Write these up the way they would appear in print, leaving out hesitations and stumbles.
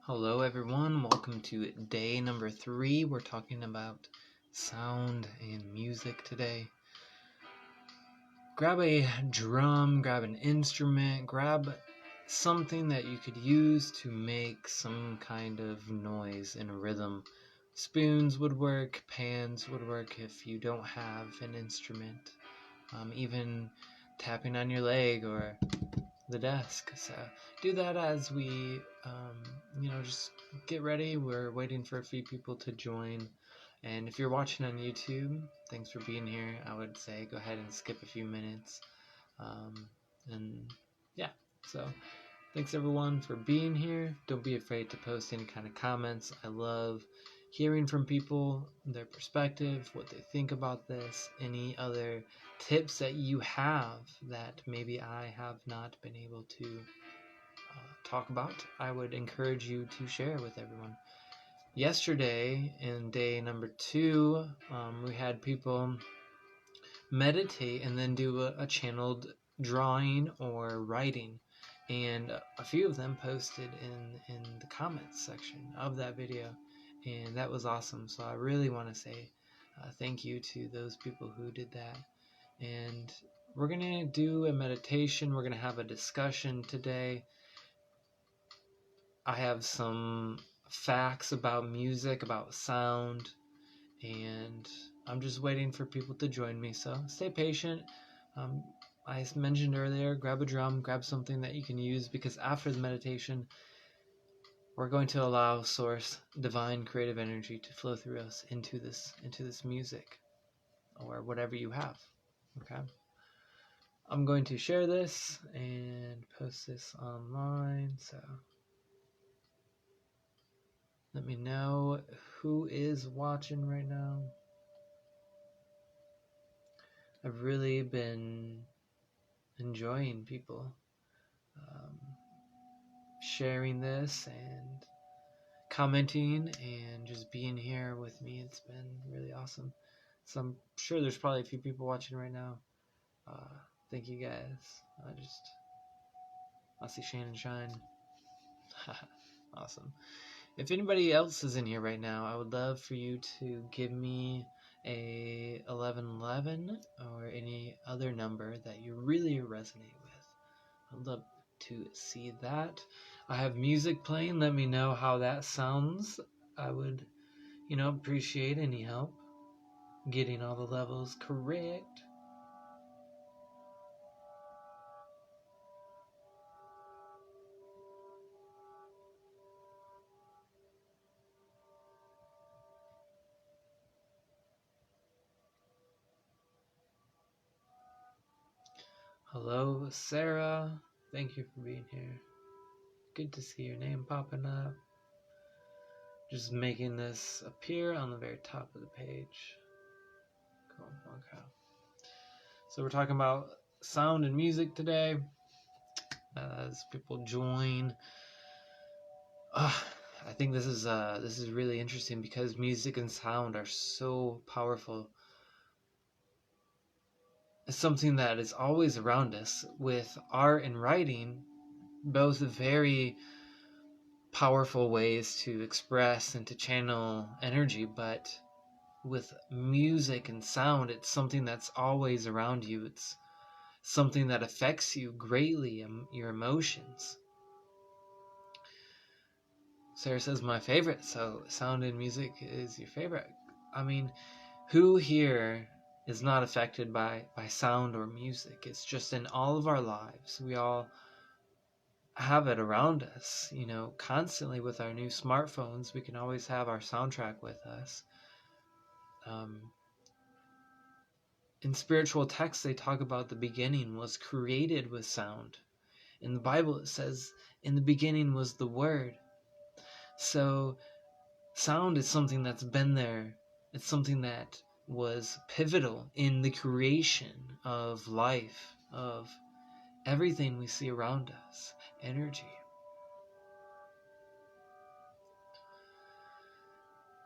Hello everyone, welcome to day number 3. We're talking about sound and music today. Grab a drum, grab an instrument, grab something that you could use to make some kind of noise and rhythm. Spoons would work, pans would work if you don't have an instrument. Even tapping on your leg or the desk. So do that as we just get ready. We're waiting for a few people to join, and if you're watching on YouTube, thanks for being here. I would say go ahead and skip a few minutes, and yeah, so thanks everyone for being here. Don't be afraid to post any kind of comments. I love hearing from people, their perspective, what they think about this, any other tips that you have that maybe I have not been able to talk about. I would encourage you to share with everyone. Yesterday, in day number 2, we had people meditate and then do a channeled drawing or writing, and a few of them posted in the comments section of that video, and that was awesome. So I really want to say thank you to those people who did that. And we're gonna do a meditation. We're gonna have a discussion today. I have some facts about music, about sound, and I'm just waiting for people to join me, so stay patient. I mentioned earlier, grab a drum, grab something that you can use, because after the meditation, we're going to allow Source, divine creative energy, to flow through us into this music, or whatever you have. Okay? I'm going to share this and post this online, so let me know who is watching right now. I've really been enjoying people sharing this and commenting and just being here with me. It's been really awesome. So I'm sure there's probably a few people watching right now. Thank you guys. I see Shannon shine. Awesome. If anybody else is in here right now, I would love for you to give me a 1111 or any other number that you really resonate with. I'd love to see that. I have music playing. Let me know how that sounds. I would, appreciate any help getting all the levels correct. Hello, Sarah. Thank you for being here. Good to see your name popping up. Just making this appear on the very top of the page. Cool. Okay. So we're talking about sound and music today. As people join, I think this is really interesting because music and sound are so powerful. It's something that is always around us. With art and writing, both very powerful ways to express and to channel energy, but with music and sound, it's something that's always around you. It's something that affects you greatly, your emotions. Sarah says my favorite, so sound and music is your favorite. I mean, who here is not affected by sound or music? It's just in all of our lives. We all have it around us, constantly. With our new smartphones, we can always have our soundtrack with us. In spiritual texts, they talk about the beginning was created with sound. In the Bible, it says, in the beginning was the Word. So sound is something that's been there. It's something that was pivotal in the creation of life, of everything we see around us, energy.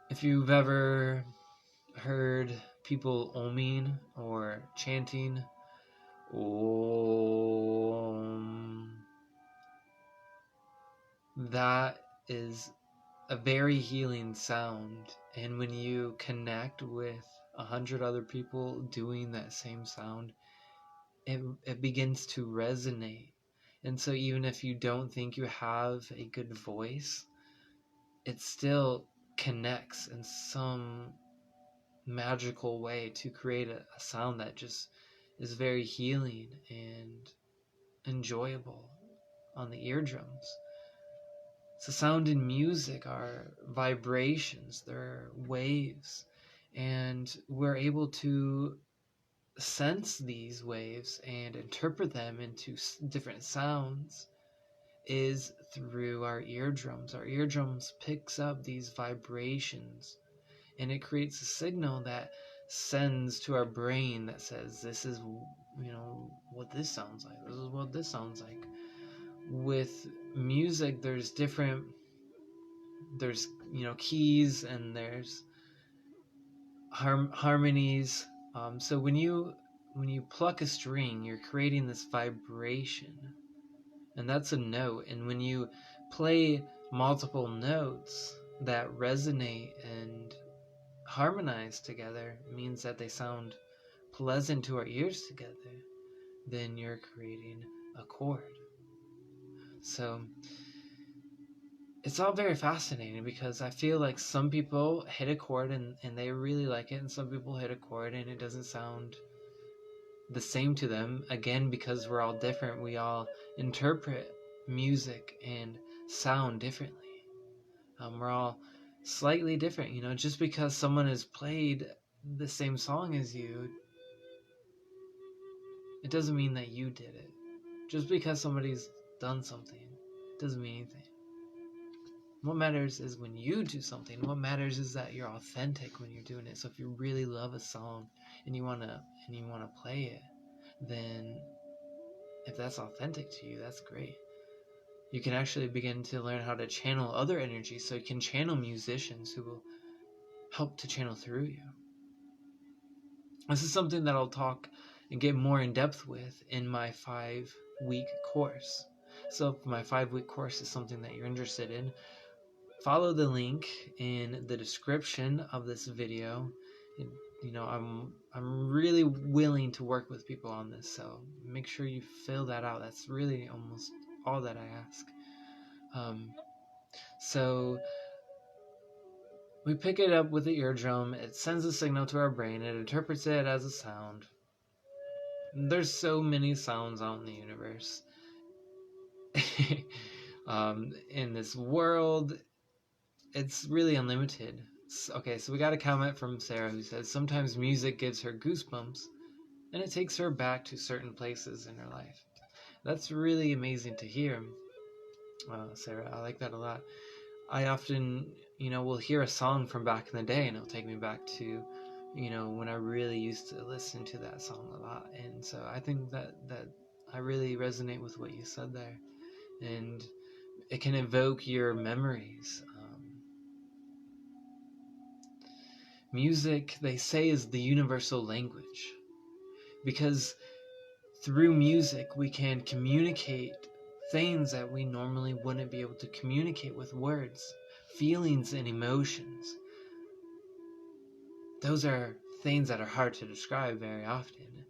If you've ever heard people oming or chanting, Om, that is a very healing sound, and when you connect with 100 other people doing that same sound, it begins to resonate. And so even if you don't think you have a good voice, it still connects in some magical way to create a sound that just is very healing and enjoyable on the eardrums. So sound and music are vibrations, they're waves, and we're able to sense these waves and interpret them into different sounds is through our eardrums. Our eardrums picks up these vibrations, and it creates a signal that sends to our brain that says, this is, what this sounds like. This is what this sounds like. With music, there's keys, and there's harmonies. So when you pluck a string, you're creating this vibration, and that's a note. And when you play multiple notes that resonate and harmonize together, means that they sound pleasant to our ears together, then you're creating a chord. So it's all very fascinating, because I feel like some people hit a chord and they really like it, and some people hit a chord and it doesn't sound the same to them. Again, because we're all different, we all interpret music and sound differently. We're all slightly different, just because someone has played the same song as you, it doesn't mean that you did it. Just because somebody's done something doesn't mean anything. What matters is when you do something. What matters is that you're authentic when you're doing it. So if you really love a song and you wanna play it, then if that's authentic to you, that's great. You can actually begin to learn how to channel other energies, so you can channel musicians who will help to channel through you. This is something that I'll talk and get more in depth with in my 5-week course. So if my 5-week course is something that you're interested in, follow the link in the description of this video. And, I'm really willing to work with people on this, so make sure you fill that out. That's really almost all that I ask. So we pick it up with the eardrum. It sends a signal to our brain. It interprets it as a sound. There's so many sounds out in the universe. In this world, it's really unlimited. Okay, so we got a comment from Sarah who says, sometimes music gives her goosebumps and it takes her back to certain places in her life. That's really amazing to hear, Sarah. I like that a lot. I often, will hear a song from back in the day and it'll take me back to, when I really used to listen to that song a lot. And so I think that I really resonate with what you said there. And it can evoke your memories. Music, they say, is the universal language, because through music we can communicate things that we normally wouldn't be able to communicate with words. Feelings and emotions, those are things that are hard to describe very often,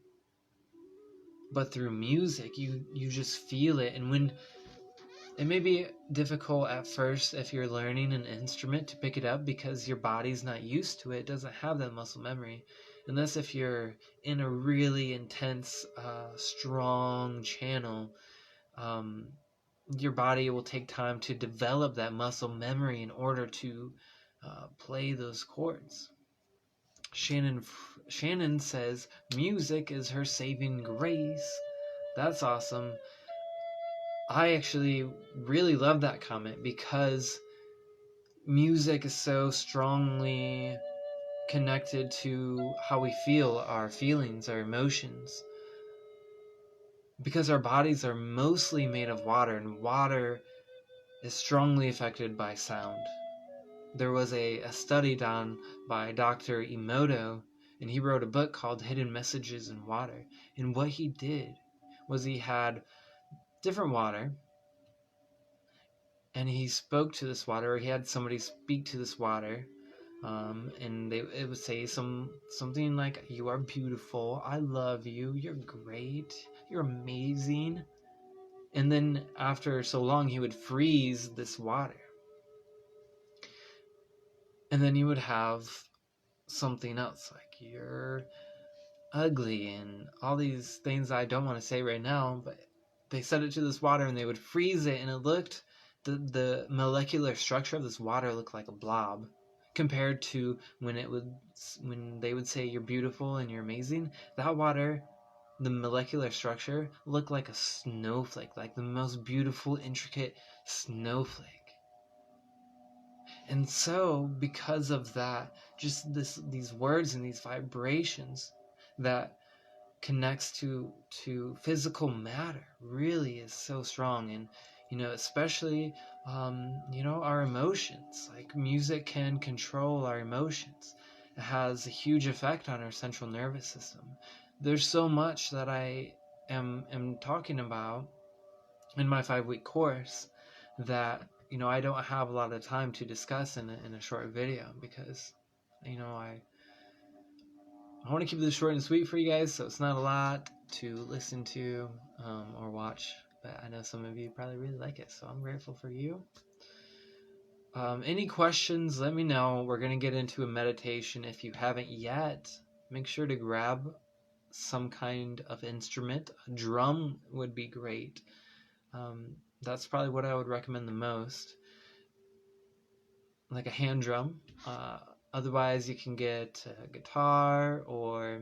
but through music you just feel it. And when it may be difficult at first if you're learning an instrument to pick it up, because your body's not used to it, doesn't have that muscle memory. Unless if you're in a really intense, strong channel, your body will take time to develop that muscle memory in order to play those chords. Shannon says music is her saving grace. That's awesome. I actually really love that comment, because music is so strongly connected to how we feel, our feelings, our emotions. Because our bodies are mostly made of water, and water is strongly affected by sound. There was a study done by Dr. Emoto, and he wrote a book called Hidden Messages in Water. And what he did was he had different water, and he spoke to this water, or he had somebody speak to this water, and it would say something like, "You are beautiful. I love you. You're great. You're amazing." And then after so long, he would freeze this water, and then you would have something else like, "You're ugly," and all these things I don't want to say right now, but they said it to this water and they would freeze it, and it looked, the molecular structure of this water looked like a blob compared to when they would say you're beautiful and you're amazing. That water, the molecular structure looked like a snowflake, like the most beautiful, intricate snowflake. And so because of that, just these words and these vibrations that connects to physical matter really is so strong. And especially our emotions, like music can control our emotions. It has a huge effect on our central nervous system. There's so much that I am talking about in my 5-week course that I don't have a lot of time to discuss in a short video, because I want to keep this short and sweet for you guys, so it's not a lot to listen to or watch, but I know some of you probably really like it, so I'm grateful for you. Any questions, let me know. We're going to get into a meditation. If you haven't yet, make sure to grab some kind of instrument. A drum would be great. That's probably what I would recommend the most, like a hand drum. Otherwise, you can get a guitar, or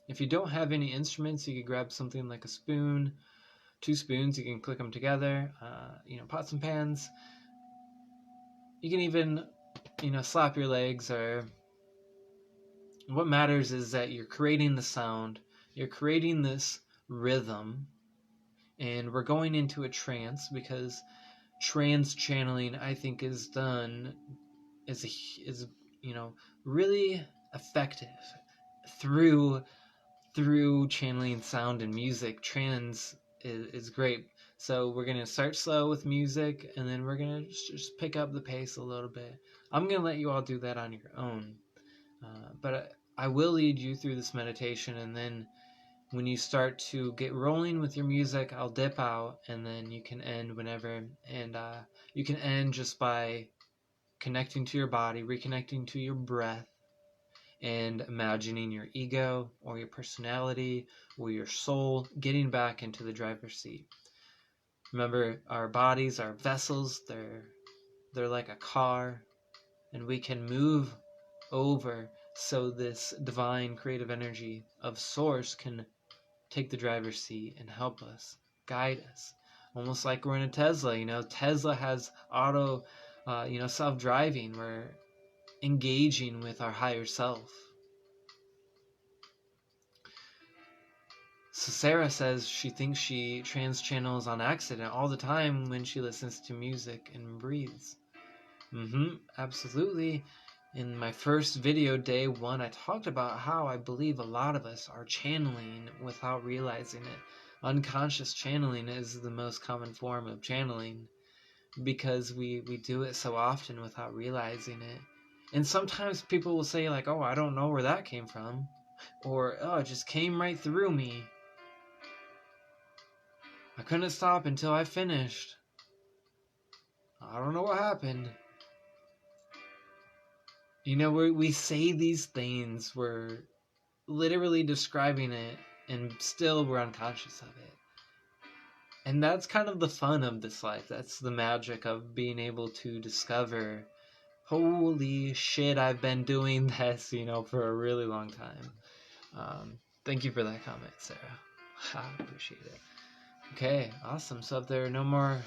if you don't have any instruments, you could grab something like a spoon, 2 spoons. You can click them together. Pots and pans. You can even, slap your legs. Or what matters is that you're creating the sound. You're creating this rhythm, and we're going into a trance, because trance channeling, I think, is really effective through channeling sound and music. Trance is great. So we're going to start slow with music, and then we're going to just pick up the pace a little bit. I'm going to let you all do that on your own. But I will lead you through this meditation, and then when you start to get rolling with your music, I'll dip out, and then you can end whenever. And you can end just by connecting to your body, reconnecting to your breath, and imagining your ego or your personality or your soul getting back into the driver's seat. Remember, our bodies are vessels. They're like a car, and we can move over so this divine creative energy of source can take the driver's seat and help us, guide us. Almost like we're in a Tesla. Tesla has auto, self-driving. We're engaging with our higher self. So Sarah says she thinks she trans-channels on accident all the time when she listens to music and breathes. Absolutely. In my first video, day 1, I talked about how I believe a lot of us are channeling without realizing it. Unconscious channeling is the most common form of channeling, because we do it so often without realizing it. And sometimes people will say, like, "Oh, I don't know where that came from," or, "Oh, it just came right through me. I couldn't stop until I finished. I don't know what happened." We say these things, we're literally describing it, and still we're unconscious of it. And that's kind of the fun of this life. That's the magic of being able to discover, holy shit, I've been doing this, for a really long time. Thank you for that comment, Sarah. I appreciate it. Okay, awesome. So if there are no more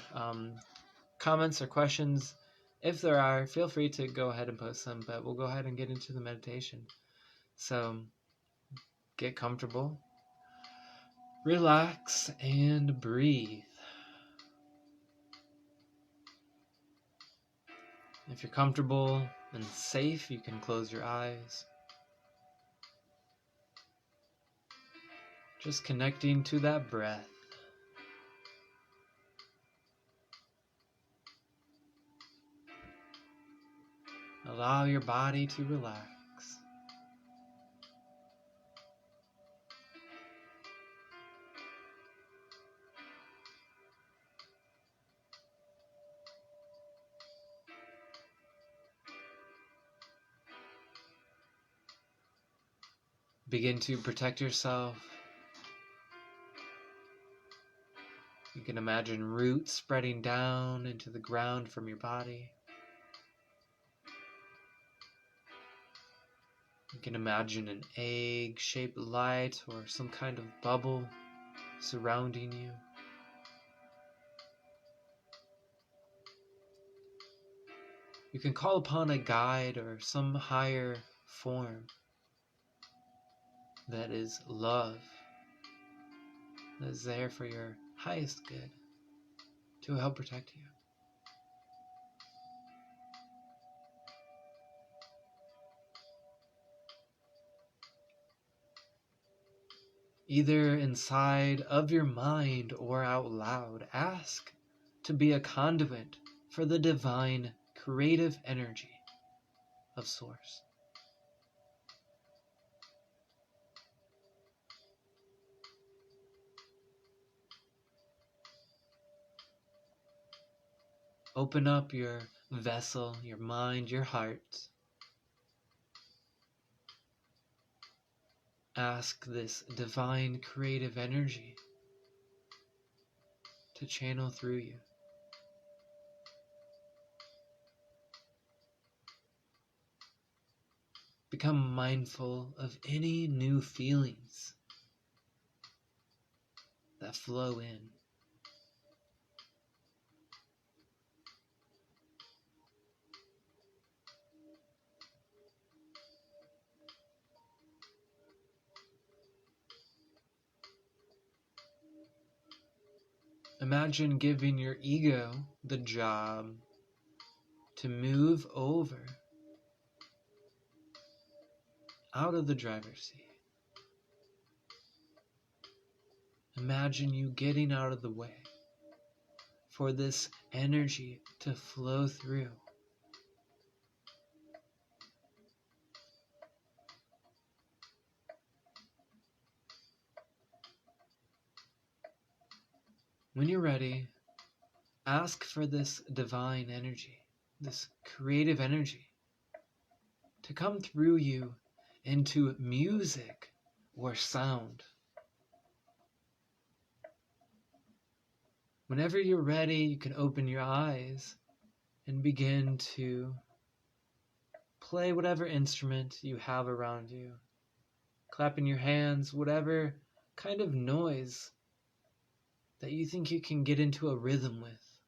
comments or questions, if there are, feel free to go ahead and post them, but we'll go ahead and get into the meditation. So get comfortable, relax, and breathe. If you're comfortable and safe, you can close your eyes. Just connecting to that breath. Allow your body to relax. Begin to protect yourself. You can imagine roots spreading down into the ground from your body. You can imagine an egg-shaped light or some kind of bubble surrounding you. You can call upon a guide or some higher form that is love, that is there for your highest good, to help protect you. Either inside of your mind or out loud, ask to be a conduit for the divine creative energy of Source. Open up your vessel, your mind, your heart. Ask this divine creative energy to channel through you. Become mindful of any new feelings that flow in. Imagine giving your ego the job to move over out of the driver's seat. Imagine you getting out of the way for this energy to flow through. When you're ready, ask for this divine energy, this creative energy, to come through you into music or sound. Whenever you're ready, you can open your eyes and begin to play whatever instrument you have around you. Clapping your hands, whatever kind of noise that you think you can get into a rhythm with.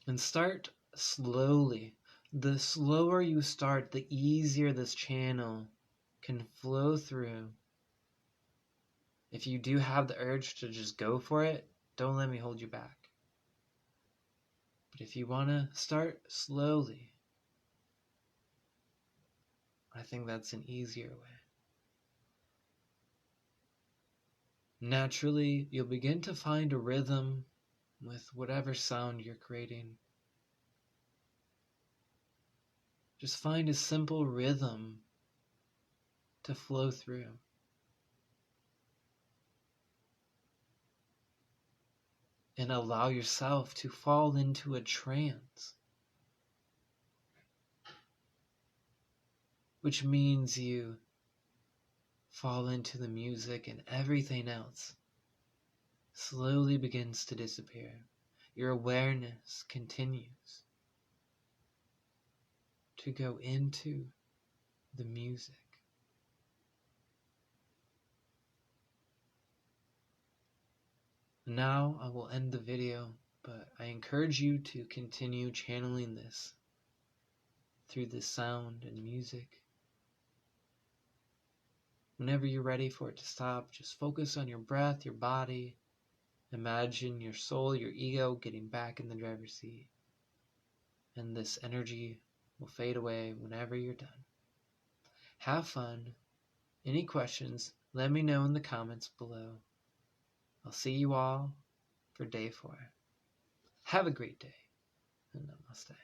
And start slowly. The slower you start, the easier this channel can flow through. If you do have the urge to just go for it, don't let me hold you back. But if you want to start slowly, I think that's an easier way. Naturally, you'll begin to find a rhythm with whatever sound you're creating. Just find a simple rhythm to flow through. And allow yourself to fall into a trance, which means you fall into the music and everything else slowly begins to disappear. Your awareness continues to go into the music. Now I will end the video, but I encourage you to continue channeling this through the sound and music. Whenever you're ready for it to stop, just focus on your breath, your body. Imagine your soul, your ego getting back in the driver's seat. And this energy will fade away whenever you're done. Have fun. Any questions, let me know in the comments below. I'll see you all for day 4. Have a great day. Namaste.